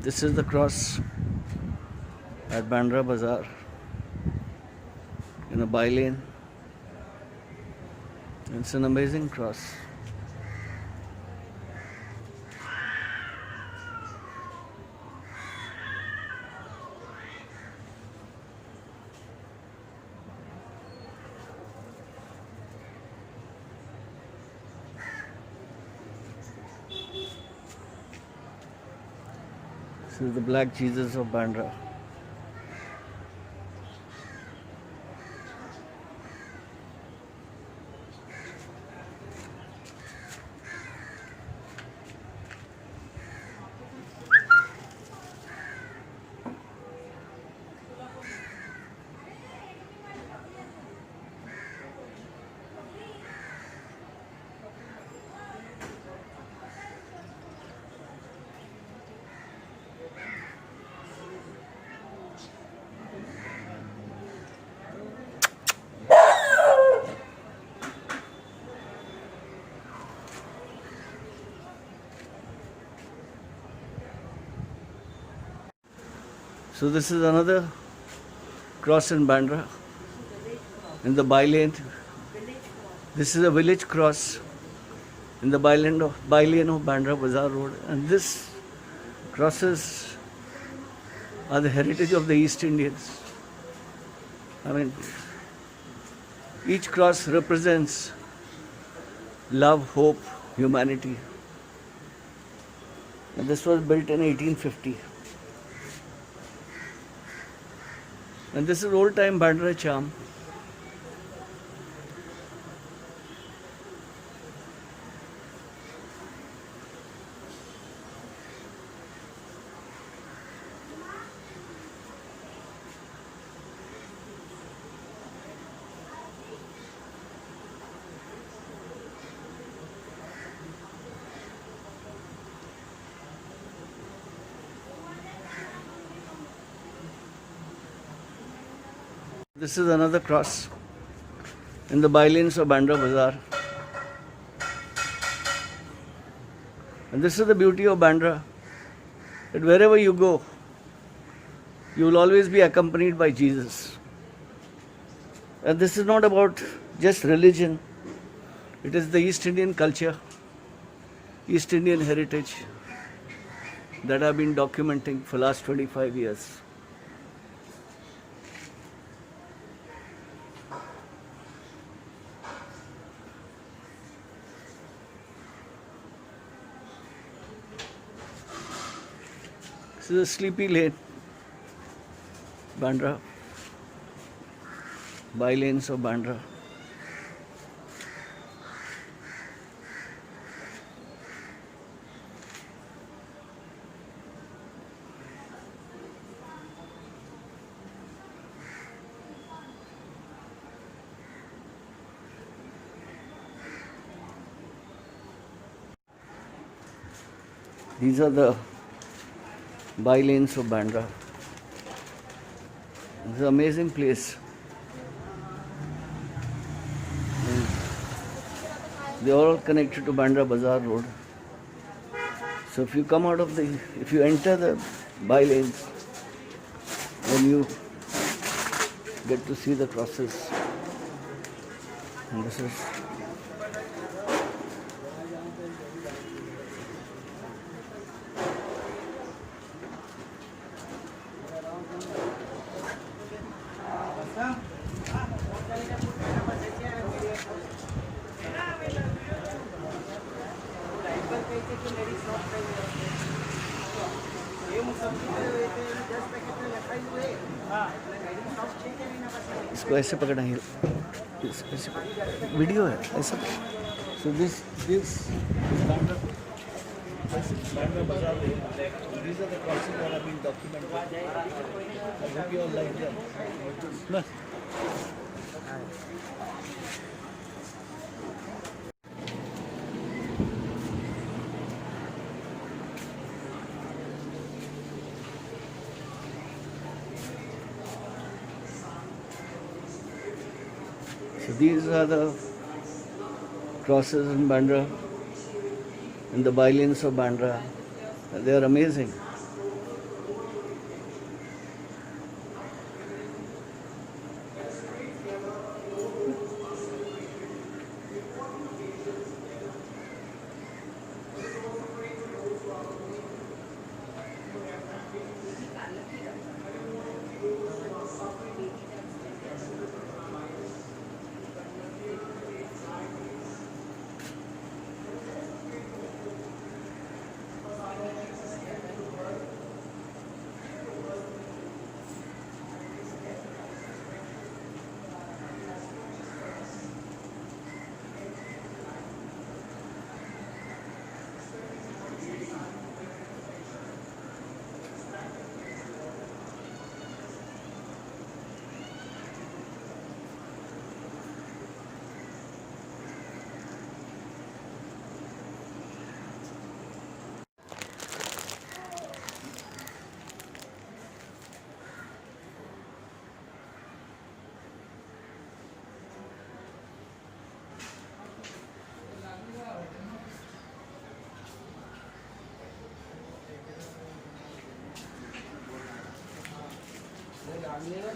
This is the cross at Bandra Bazar in a by-lane. It's an amazing cross. This is the Black Jesus of Bandra. So this is another cross in Bandra, in the by-lane. This is a village cross in the by-lane of Bandra Bazar Road. And this crosses are the heritage of the East Indians. I mean, each cross represents love, hope, humanity. And this was built in 1850. And this is old-time Bandra charm. This is another cross in the by-lanes of Bandra Bazar. And this is the beauty of Bandra, that wherever you go, you will always be accompanied by Jesus. And this is not about just religion. It is the East Indian culture, East Indian heritage that I've been documenting for the last 25 years. This is a sleepy lane, Bandra, by-lanes of Bandra. These are the by-lanes of Bandra. It's an amazing place. And they are all connected to Bandra Bazar Road. So if you come out of if you enter the by-lanes, then you get to see the crosses. And this is इसको ऐसे पकड़ना है, ऐसे video है ऐसा. So this Bandra Bazaar. These are the crosses that have been documented. I hope you all like them. So these are the crosses in Bandra, in the by-lanes of Bandra. They are amazing.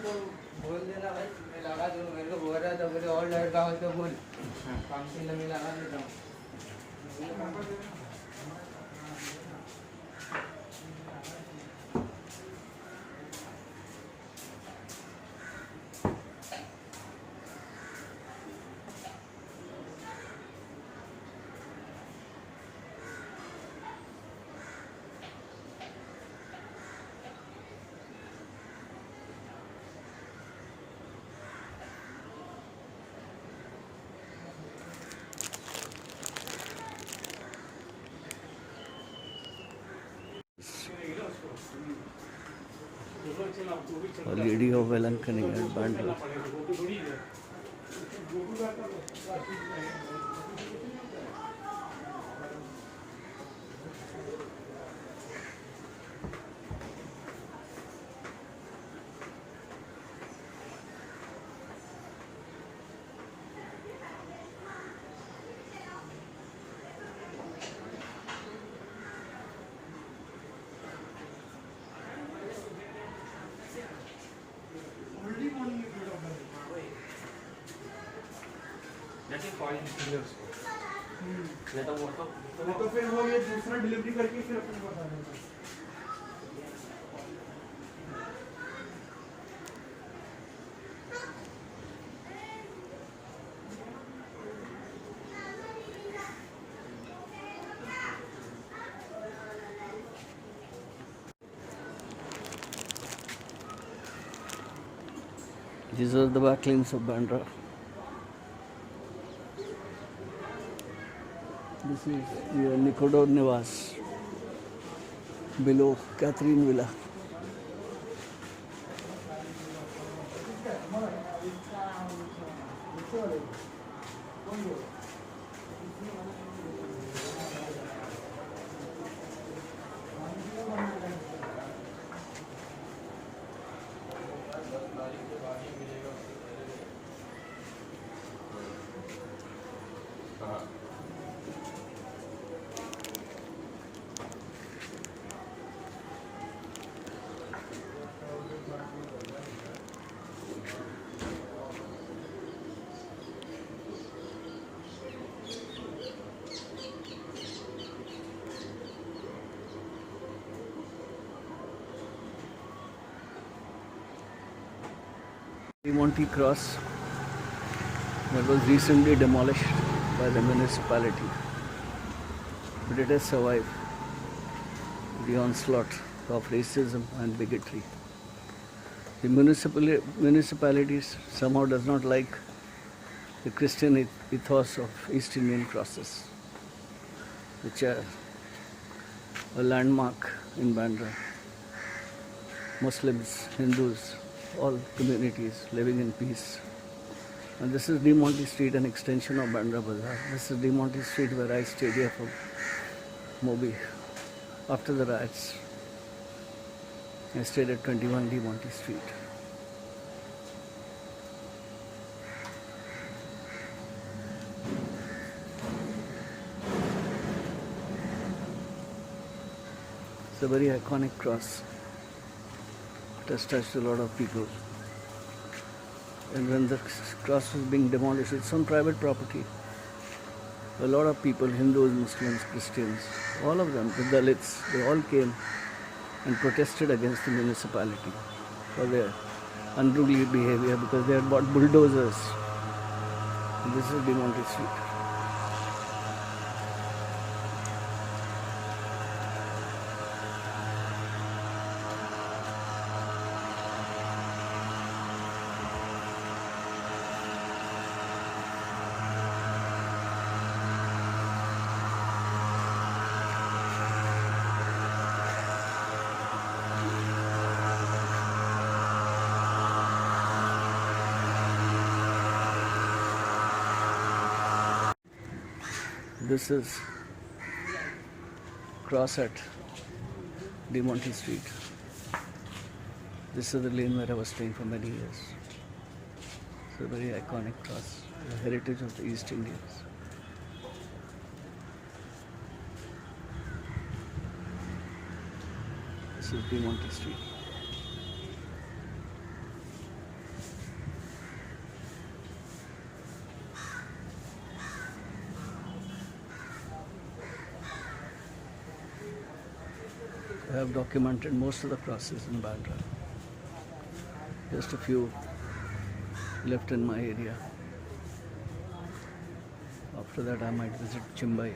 तो बोल देना भाई, मैं लगा दूँ, मेरे को बोल रहा था बोले और लड़का हो तो बोल, काम से मैं लगा देता हूँ। A lady of Velankani at Bandra. तो फिर वो ये दूसरा डिलीवरी करके फिर अपने बता देगा। These are the backlines of Bandra. This is the Nicodo Nivas below Catherine Villa. Monte Cross that was recently demolished by the municipality, but it has survived the onslaught of racism and bigotry. The municipalities somehow does not like the Christian ethos of East Indian crosses, which are a landmark in Bandra. Muslims, Hindus, all communities living in peace. And this is Monte Street, an extension of Bandra Bazar. This is Monte Street where I stayed here for Mobi after the riots. I stayed at 21 Monte Street. It's a very iconic cross. It has touched a lot of people. And when the cross was being demolished, it's on private property. A lot of people, Hindus, Muslims, Christians, all of them, the Dalits, they all came and protested against the municipality for their unruly behavior because they had bought bulldozers. And this is Demonte Street. This is cross at Demonte Street. This is the lane where I was staying for many years. It's a very iconic cross, the heritage of the East Indians. This is Demonte Street. I have documented most of the crosses in Bandra. Just a few left in my area. After that I might visit Chimbai.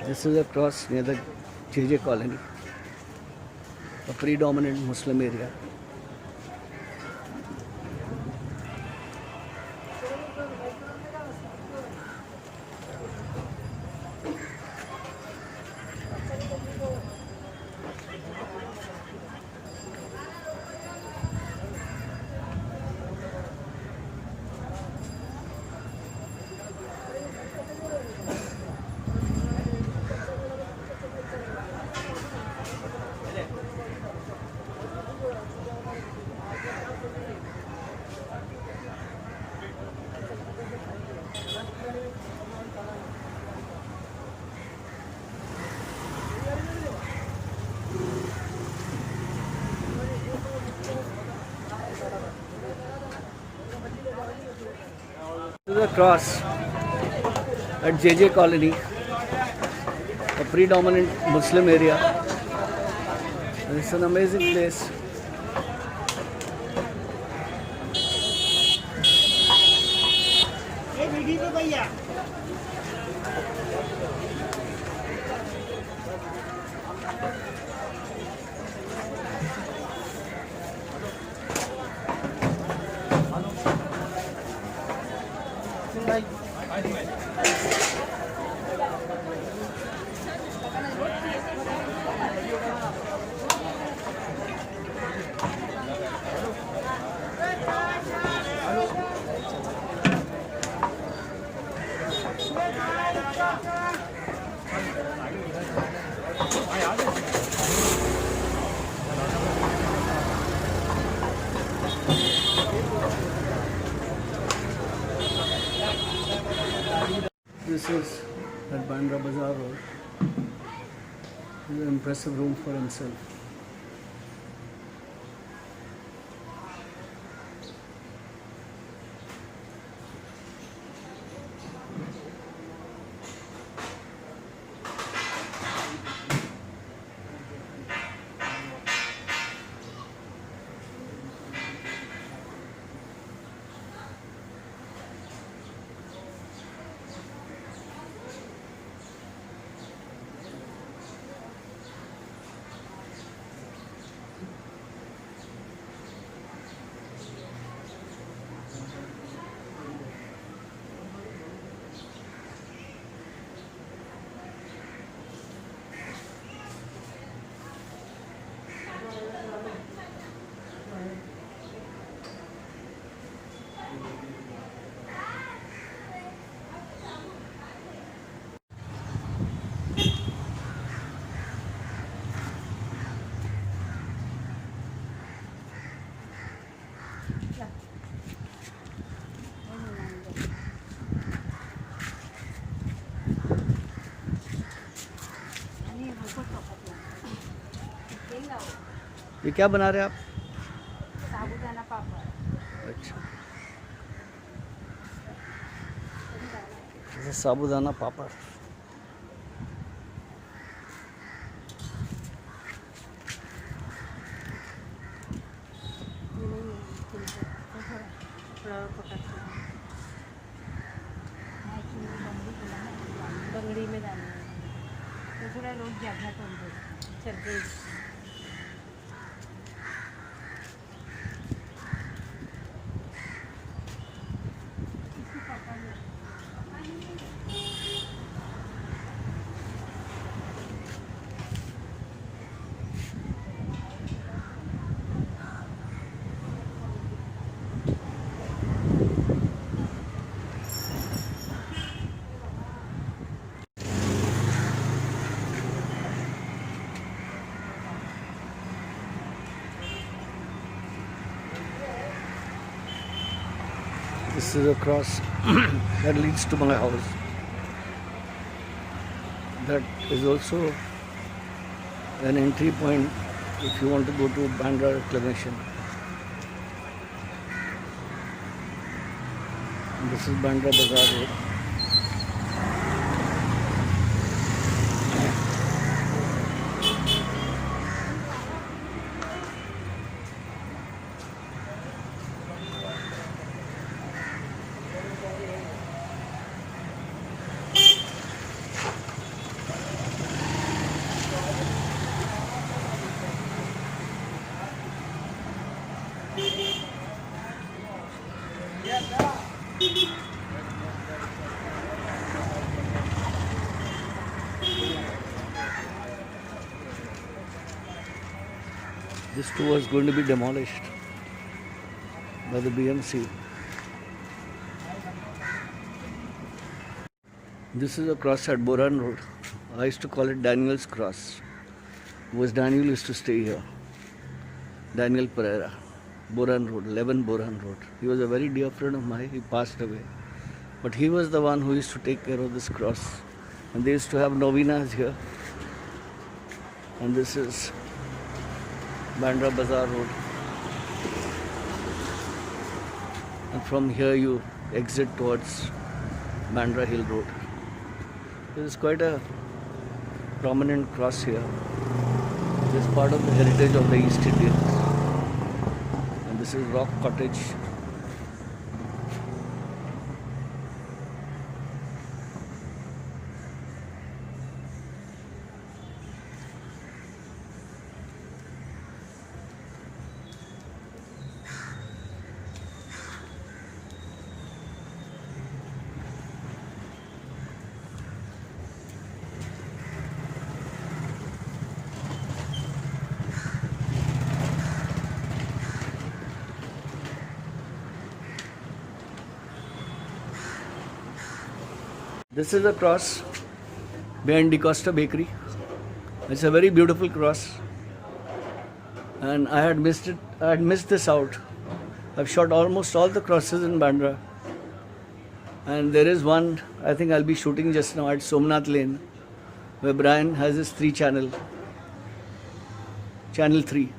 This is a cross near the JJ colony, a predominant Muslim area. This is a cross at JJ colony, a predominant Muslim area. It's an amazing place. This is at Bandra Bazar Road. This is an impressive room for himself. ये क्या बना रहे हैं आप? साबूदाना पापड़। अच्छा, जैसे साबूदाना पापड़। थोड़ा पकड़ते हैं। बंगड़ी में डालना है तो थोड़ा लोग ज़्यादा कर दो चल गई। This is a cross that leads to my house. That is also an entry point if you want to go to Bandra Reclamation. This is Bandra Bazar Road. This too was going to be demolished by the BMC. This is a cross at Boran Road. I used to call it Daniel's Cross. It was Daniel used to stay here. Daniel Pereira. Boran Road, 11 Boran Road. He was a very dear friend of mine. He passed away. But he was the one who used to take care of this cross. And they used to have novenas here. And this is Bandra Bazar Road. And from here you exit towards Bandra Hill Road. There is quite a prominent cross here. This is part of the heritage of the East Indians. And this is Rock Cottage. This is a cross behind De Costa Bakery. It's a very beautiful cross. And I had missed it. I had missed this out. I've shot almost all the crosses in Bandra. And there is one, I think I'll be shooting just now at Somnath Lane, where Brian has his 3-channel. Channel 3.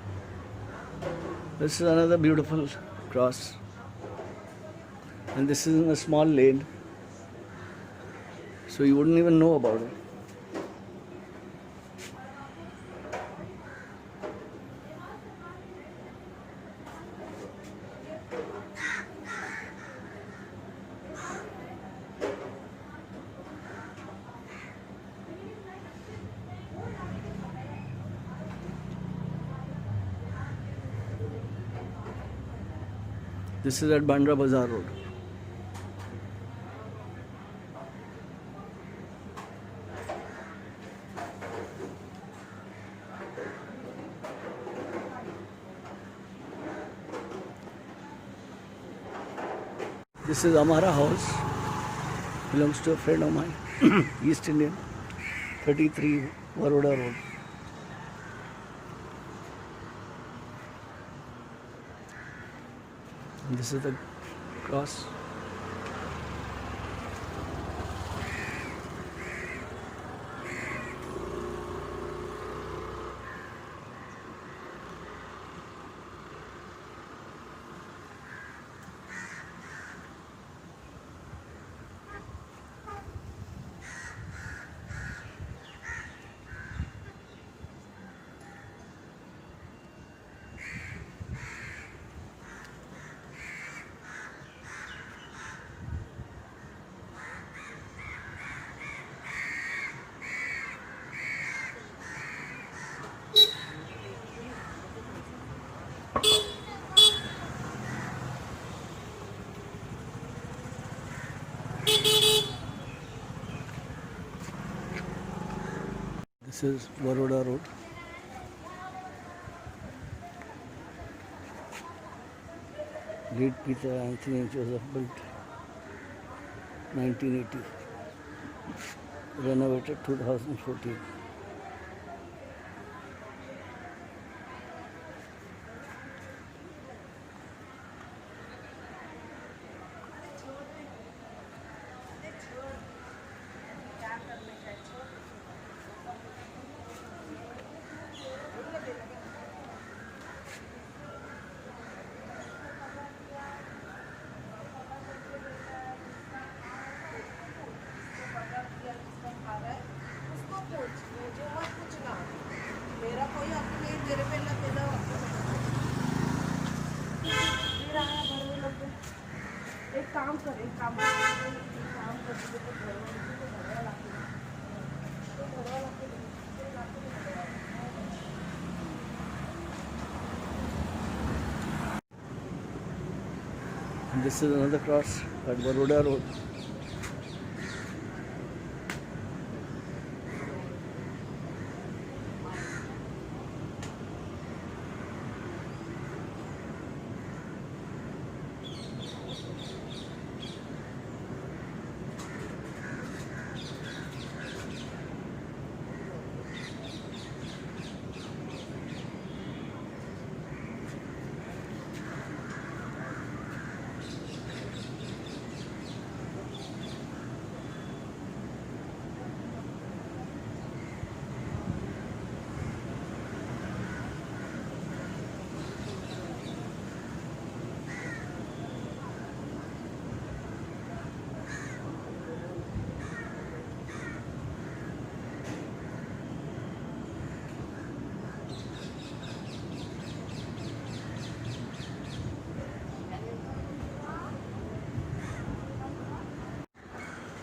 This is another beautiful cross. And this is in a small lane. So you wouldn't even know about it. This is at Bandra Bazar Road. This is Amara House. Belongs to a friend of mine, East Indian, 33 Waroda Road. And this is the cross. This is Waroda Road. Late Peter Anthony Joseph built 1980. Renovated 2014. And this is another cross at Waroda Road.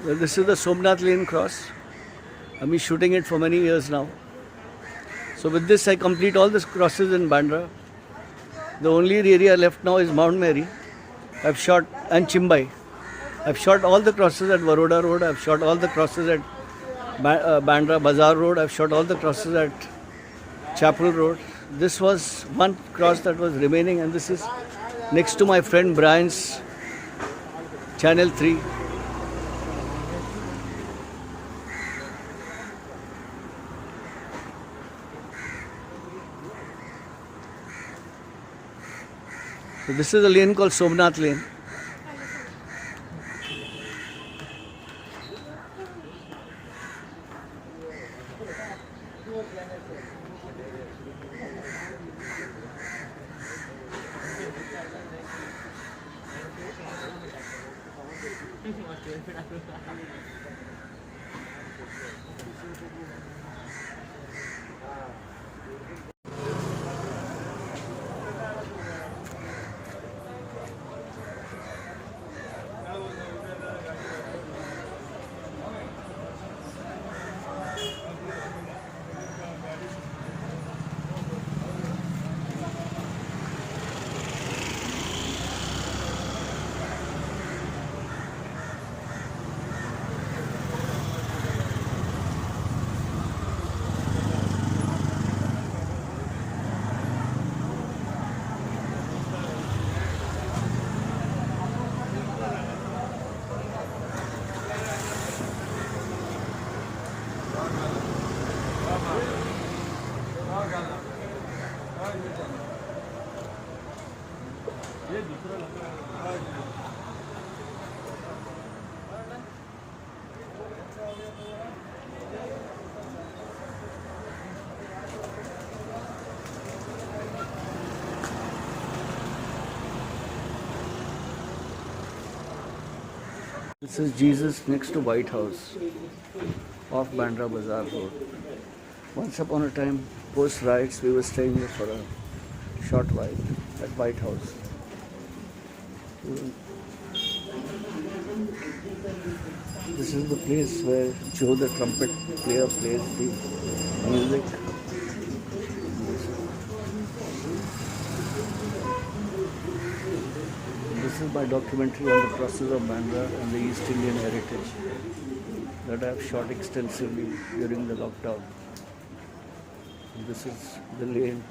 Well, this is the Somnath lane cross. I've been shooting it for many years now. So with this I complete all the crosses in Bandra. The only area left now is Mount Mary. I've shot, and Chimbai. I've shot all the crosses at Waroda Road. I've shot all the crosses at Bandra Bazar Road. I've shot all the crosses at Chapel Road. This was one cross that was remaining, and this is next to my friend Brian's Channel 3. So this is a lane called Somnath lane. This is Jesus next to White House off Bandra Bazar Road. Once upon a time, post riots, we were staying here for a short while at White House. This is the place where Joe the trumpet player plays the music. This This is my documentary on the crosses of Bandra and the East Indian heritage that I have shot extensively during the lockdown. This is the lane.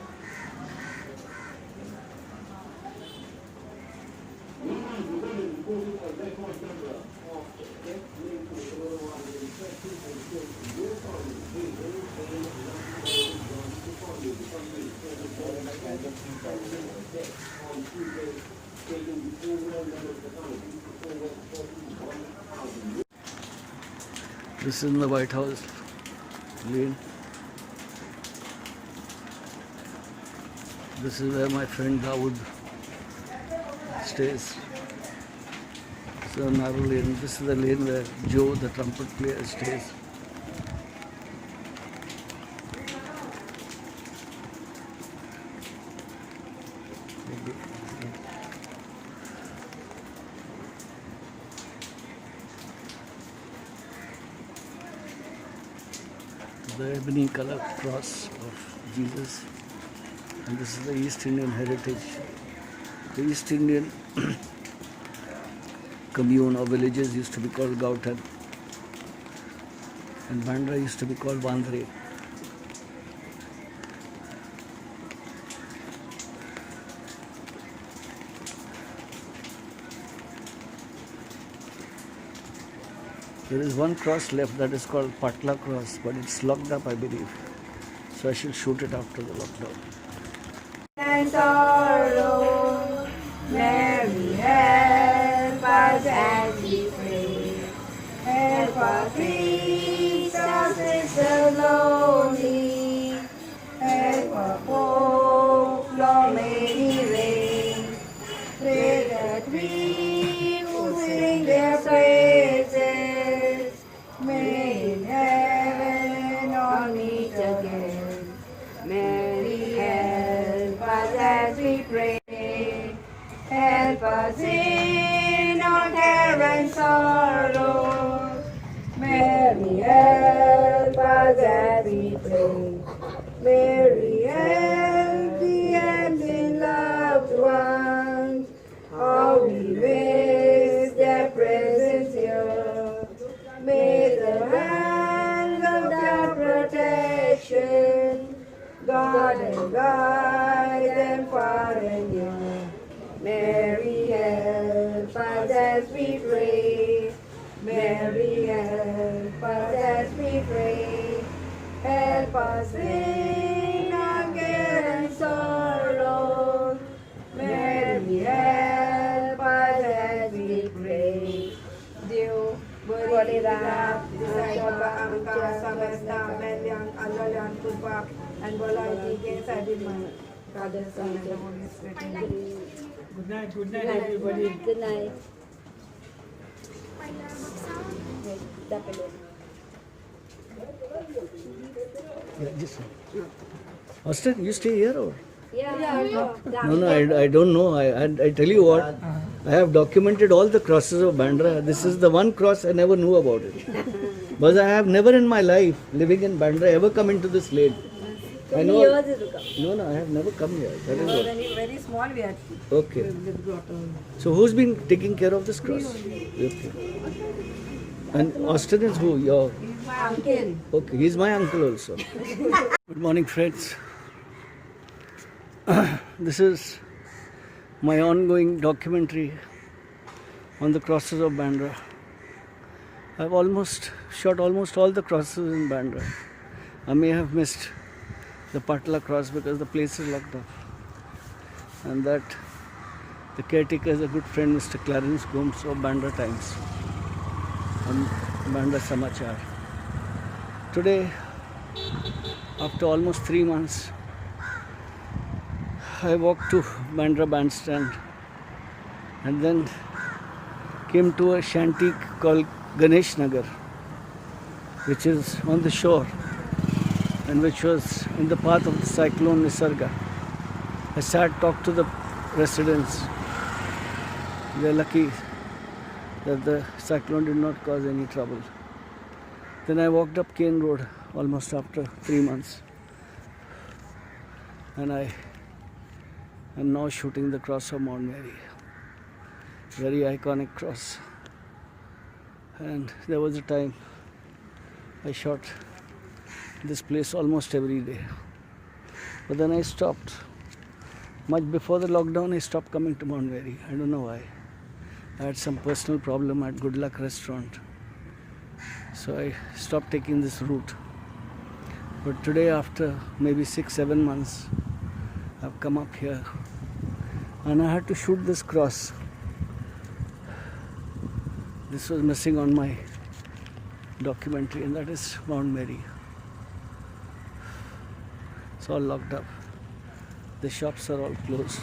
This is in the White House lane. This is where my friend Dawood stays. This is a narrow lane. This is the lane where Joe, the trumpet player, stays. The ebony color cross of Jesus, and this is the East Indian heritage. The East Indian commune or villages used to be called Gautan, and Bandra used to be called Bandre. There is one cross left that is called Patla cross, but it's locked up, I believe. So I shall shoot it after the lockdown. And sorrow, Mary, help us as we pray. Help our priests, our sisters lonely. Help our Pope, Lord, may he reign. Pray that we who sing their praises may in heaven all meet again. Mary, help us as we pray. Help us in our care and sorrow. Mary, help us as we pray. Mary, help the empty loved ones. How we miss their presence here. May the hands of their protection guard and guide them far and near. Mary, help us as we pray. Mary, help us as we pray. Help us in our care and sorrow. Mary, help us as we pray. Dieu, bolehlah disayaba angka samasta meliang alalan kubak and boleh kita diman pada sana Holy Spirit. Good night, everybody. Good night. Yeah, just Austin, you stay here or? Yeah. No, I don't know. I tell you what, I have documented all the crosses of Bandra. This is the one cross I never knew about it. Because I have never in my life, living in Bandra, ever come into this lane. I know. No, I have never come here. That is what. Very small we are. Okay. So who's been taking care of this cross? Okay. And Austin is who? Your My uncle. okay, he's my uncle also. Good morning, friends. This is my ongoing documentary on the crosses of Bandra. I've shot almost all the crosses in Bandra. I may have missed the Patla cross because the place is locked up. And that the caretaker is a good friend, Mr. Clarence Gomes of Bandra Times on Bandra Samachar. Today, after almost 3 months, I walked to Bandra Bandstand and then came to a shanty called Ganesh Nagar, which is on the shore and which was in the path of the cyclone Nisarga. I sat, talked to the residents. They are lucky that the cyclone did not cause any trouble. Then I walked up Kane Road almost after 3 months, and I am now shooting the cross of Mount Mary. Very iconic cross. And there was a time I shot this place almost every day. But then I stopped. Much before the lockdown, I stopped coming to Mount Mary. I don't know why. I had some personal problem at Good Luck restaurant. So I stopped taking this route. But today, after maybe 6-7 months, I've come up here and I had to shoot this cross. This was missing on my documentary, and that is Mount Mary. It's all locked up. The shops are all closed.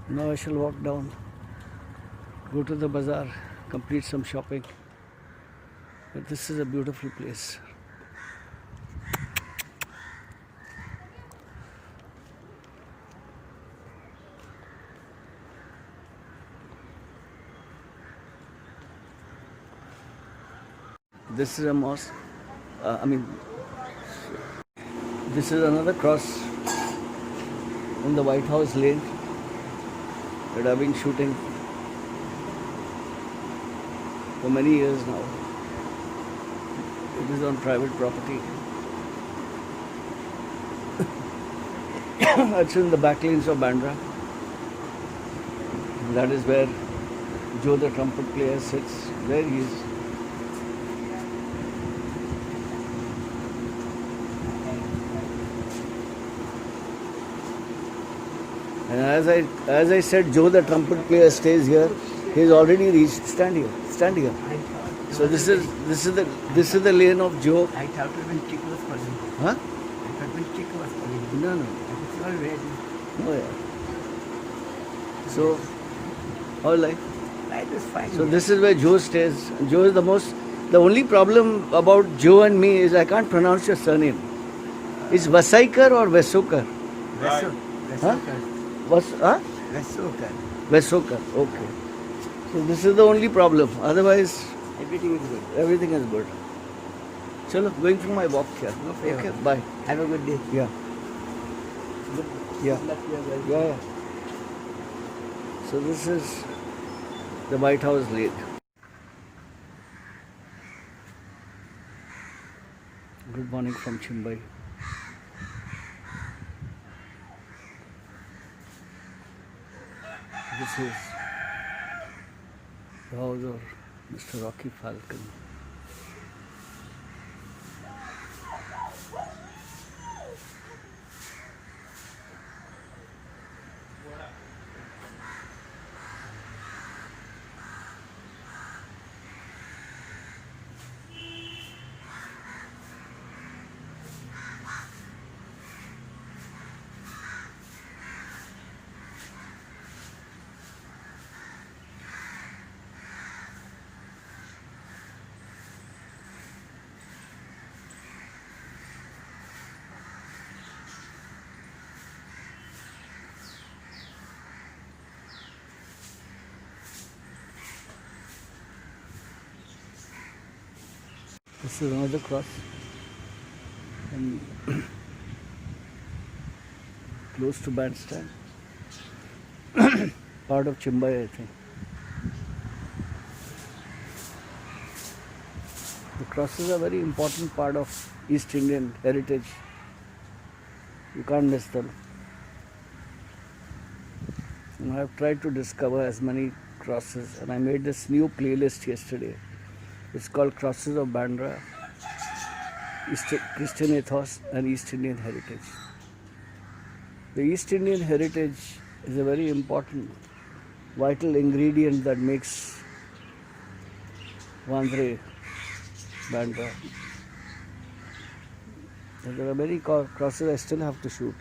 Now I shall walk down, go to the bazar, complete some shopping. But this is a beautiful place. This is a mosque. This is another cross in the White House lane that I've been shooting for many years now. It is on private property. It's in the back lanes of Bandra. That is where Joe the trumpet player sits. There he is. And as I said, Joe the trumpet player stays here. He's already reached. Stand here. Stand here. So this is the lane of Joe. I thought when chick was calling. Huh? I thought when chick was calling. No. It's all ready. Oh yeah. So, how life? Life is fine. So this is where Joe stays. Joe is the only problem about Joe and me is I can't pronounce your surname. It's Vasaikar or Vesokar? Huh? Vesokar. Vesokar. Okay. So this is the only problem. Otherwise, Everything is good. everything is good. Chalo, going for my walk here. Okay, bye. Have a good day. Yeah. Yeah. Luck you well. Yeah. So this is the White House Lake. Good morning from Chimbai. This is the house of Mr. Rocky Falcon. This is another cross, and close to bandstand, part of Chimbai, I think. The crosses are a very important part of East Indian heritage. You can't miss them. And I have tried to discover as many crosses, and I made this new playlist yesterday. It's called Crosses of Bandra, Christian Ethos and East Indian Heritage. The East Indian heritage is a very important, vital ingredient that makes Bandra Bandra. And there are many crosses I still have to shoot.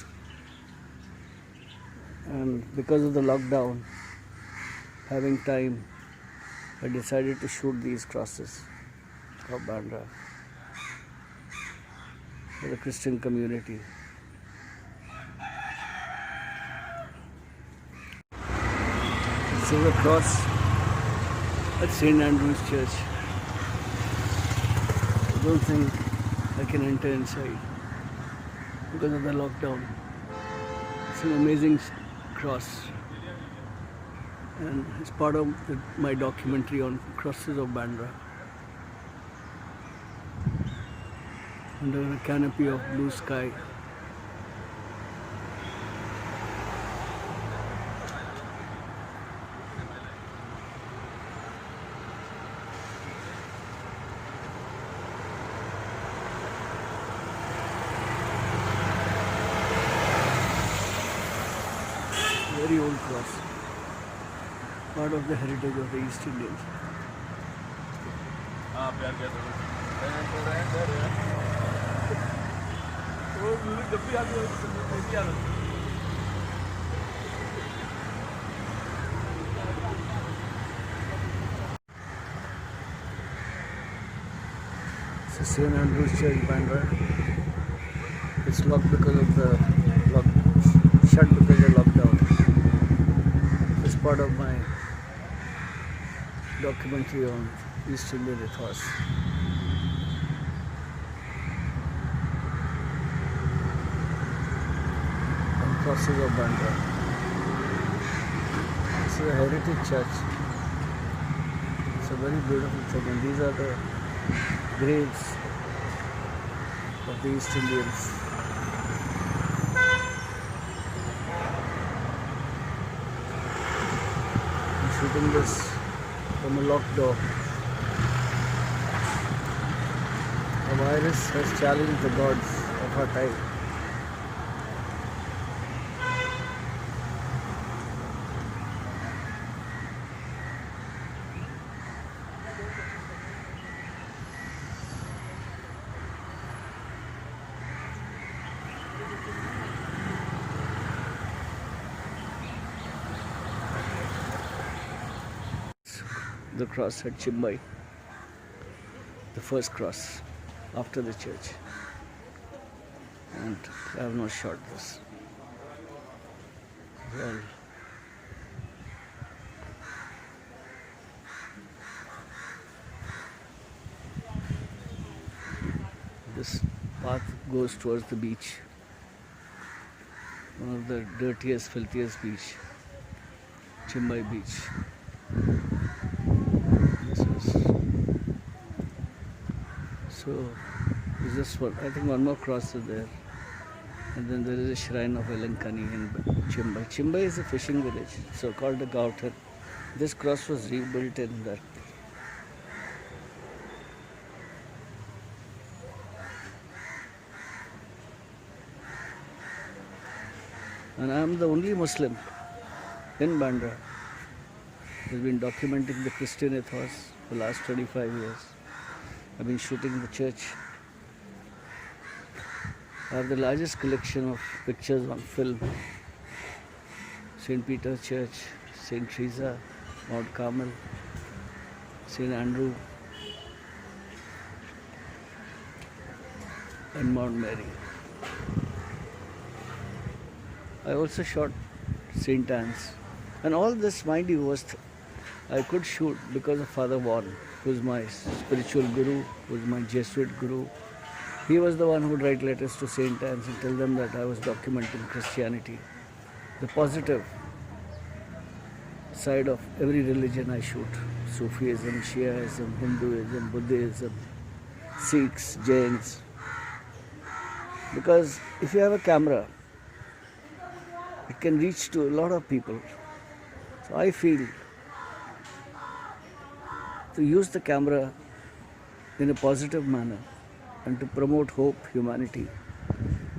And because of the lockdown, having time, I decided to shoot these crosses of Bandra for the Christian community. This is a cross at St. Andrew's Church. I don't think I can enter inside because of the lockdown. It's an amazing cross, and it's part of my documentary on crosses of Bandra. Under a canopy of blue sky. Very old cross, part of the heritage of the East Indians. This is St. Andrew's Church, Bandra. It's locked because of the shut because of the lockdown. It's part of my documentary on East Indian ethos. On crosses of Bandra. This is a heritage church. It's a very beautiful thing, and these are the graves of the East Indians. I'm shooting this from a locked door. A virus has challenged the gods of our time. The cross at Chimbai, the first cross after the church, and I have not shot this. Well, this path goes towards the beach, one of the dirtiest, filthiest beach, Chimbai beach. So, is this one? I think one more cross is there, and then there is a shrine of Elankani in Chimbai. Chimbai is a fishing village, so called the Gautan. This cross was rebuilt in that. And I am the only Muslim in Bandra who has been documenting the Christian ethos for the last 25 years. I've been shooting the church. I have the largest collection of pictures on film. St. Peter's Church, St. Teresa, Mount Carmel, St. Andrew, and Mount Mary. I also shot St. Anne's. And all this, mind you, I could shoot because of Father Vaughan, who is my spiritual guru, who is my Jesuit guru. He was the one who would write letters to St. Anne's and tell them that I was documenting Christianity. The positive side of every religion I shoot. Sufism, Shiaism, Hinduism, Buddhism, Sikhs, Jains. Because if you have a camera, it can reach to a lot of people. So I feel to use the camera in a positive manner and to promote hope, humanity.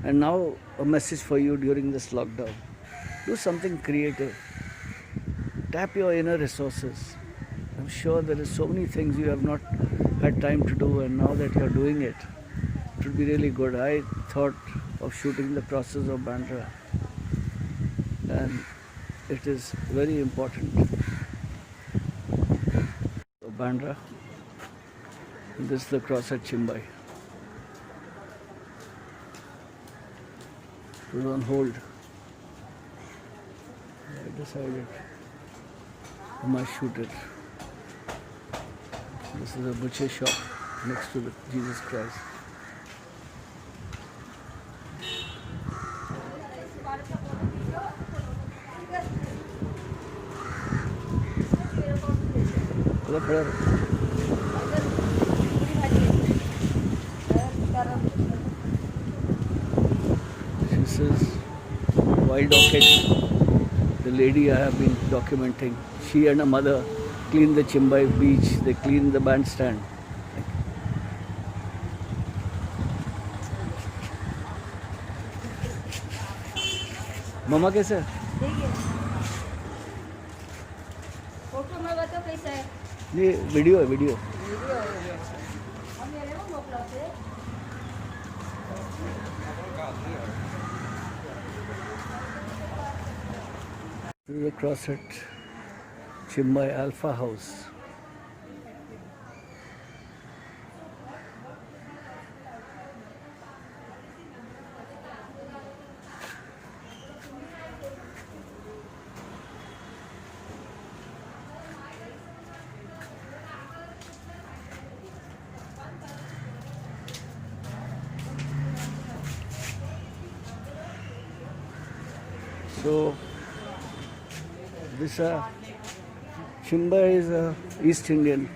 And now a message for you during this lockdown. Do something creative. Tap your inner resources. I'm sure there is so many things you have not had time to do, and now that you're doing it, it would be really good. I thought of shooting the crosses of Bandra, and it is very important. So Bandra, and this is the cross at Chimbai. It was on hold. I decided I must shoot it. This is a butcher shop next to the Jesus Christ. चला खड़ा रहो. पूरी भाजी आहे. गरम. This is wild orchid. The lady I have been documenting. She and her mother clean the Chimbai beach. They clean the bandstand. मामा कैसे है? ठीक है. फोटो में बताओ कैसा है. ये वीडियो है वीडियो. वीडियो है. हम मेरे को मोकला से. This is a cross at Chimbai Alpha House. So this Chimbai is a East Indian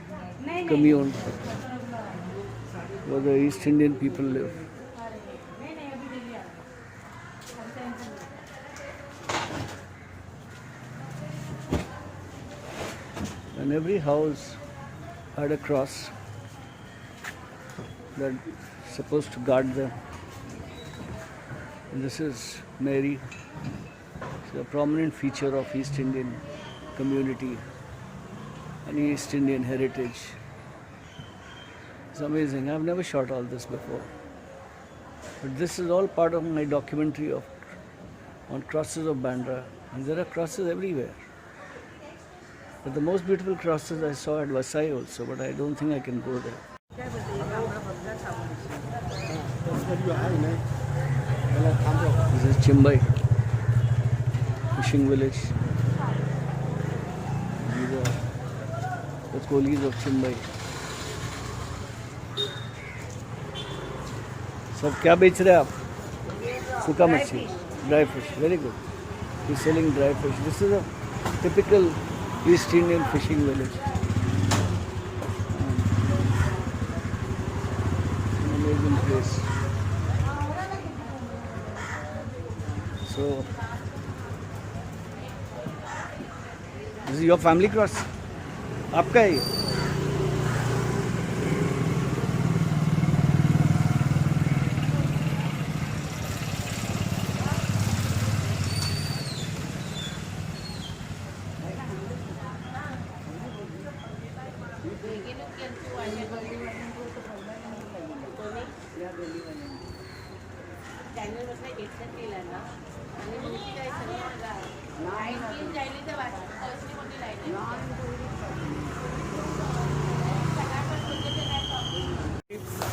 commune where the East Indian people live. And every house had a cross that supposed to guard them. And this is Mary. It's a prominent feature of East Indian community and East Indian heritage. It's amazing. I've never shot all this before. But this is all part of my documentary on crosses of Bandra. And there are crosses everywhere. But the most beautiful crosses I saw at Vasai also, but I don't think I can go there. This is Chimbai fishing village. These are the coolies of Chimbai. सब क्या बेच रहे हैं आप? सूखा मच्छी, dry fish. Very good. He's selling dry fish. This is a typical East Indian fishing village. An amazing place. So, this is your family cross? आपका है ये?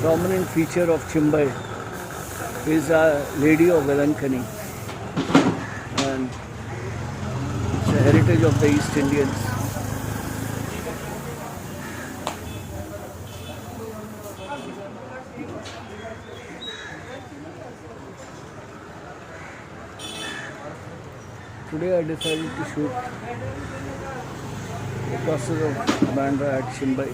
Prominent feature of Chimbai is a Lady of Velankani, and it's a heritage of the East Indians. Today I decided to shoot the crosses of Bandra at Chimbai.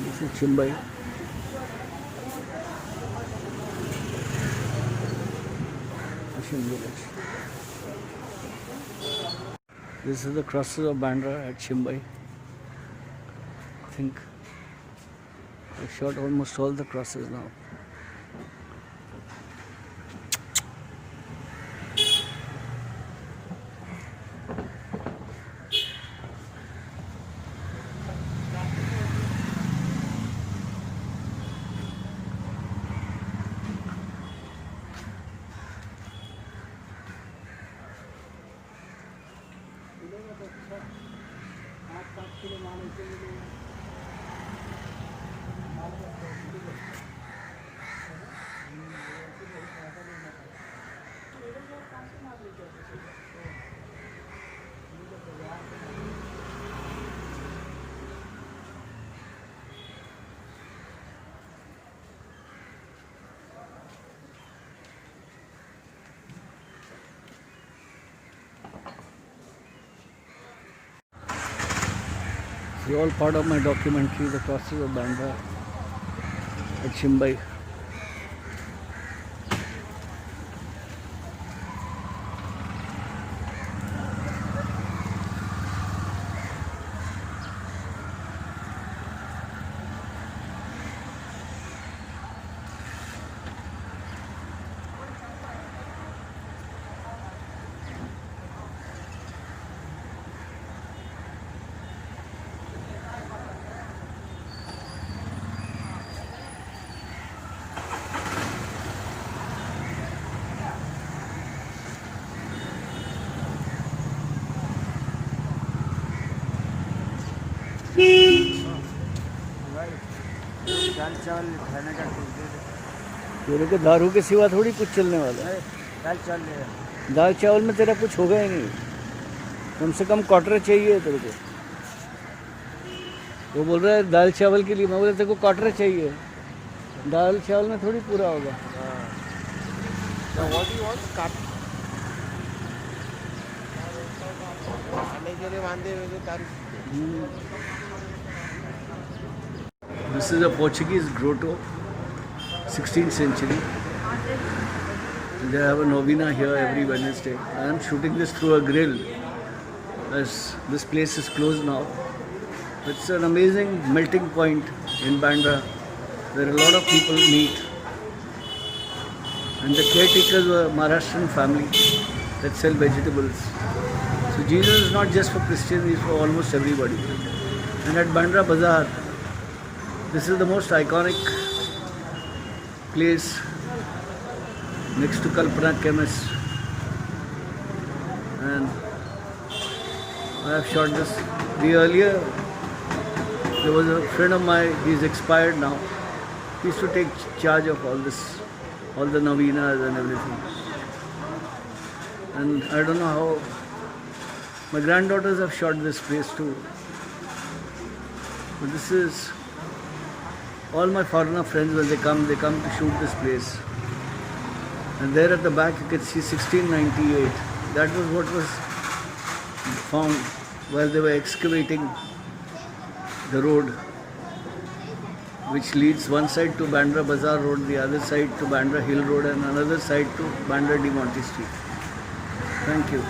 This is Chimbai. Fishing village. This is the crosses of Bandra at Chimbai. I think I've shot almost all the crosses now. It's all part of my documentary, the crosses of Bandra at Chimbai. दाल चावल खाने का तेरे को दारू के सिवा थोड़ी कुछ चलने वाला है। दाल चावल ले रहा। दाल चावल में तेरा कुछ होगा ही नहीं। कम से कम क्वार्टर चाहिए तेरे को। वो बोल रहा है दाल चावल के लिए, मैं बोला तेरे को क्वार्टर चाहिए, दाल चावल में थोड़ी पूरा होगा। व्हाट यू वांट काट खाने के लिए बांधे हुए दारू। This is a Portuguese grotto, 16th century. They have a novena here every Wednesday. I am shooting this through a grill as this place is closed now. It's an amazing melting point in Bandra where a lot of people meet. And the caretakers were a Maharashtrian family that sell vegetables. So Jesus is not just for Christians, he is for almost everybody. And at Bandra Bazar, this is the most iconic place next to Kalpana Chemist. And I have shot this. There was a friend of mine, he's expired now. He used to take charge of all this, all the novenas and everything. And I don't know how, my granddaughters have shot this place too. But this is, all my foreigner friends, when they come to shoot this place. And there at the back you can see 1698. That was what was found while they were excavating the road which leads one side to Bandra Bazar Road, the other side to Bandra Hill Road and another side to Bandra de Monte Street. Thank you.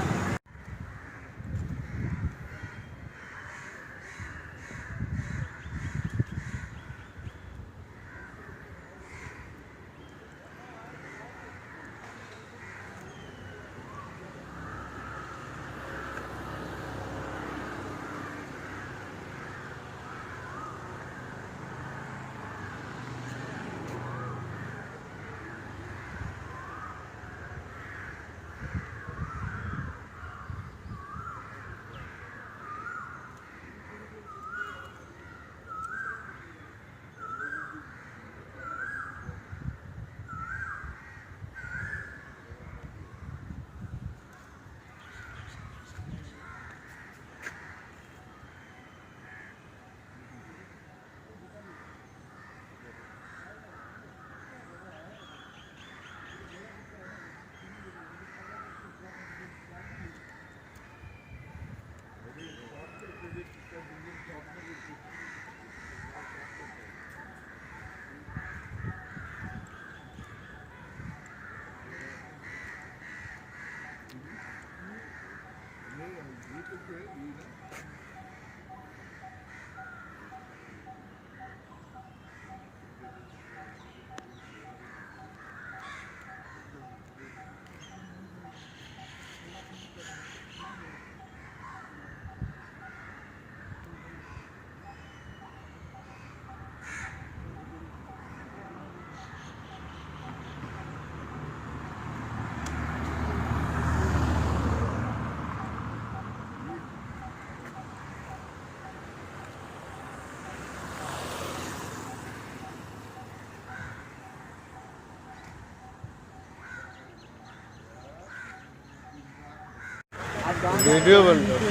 Video बन रहा है,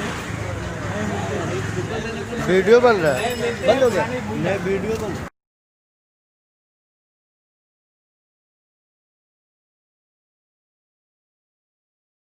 video बन रहा है, बंद हो गया, मैं वीडियो बन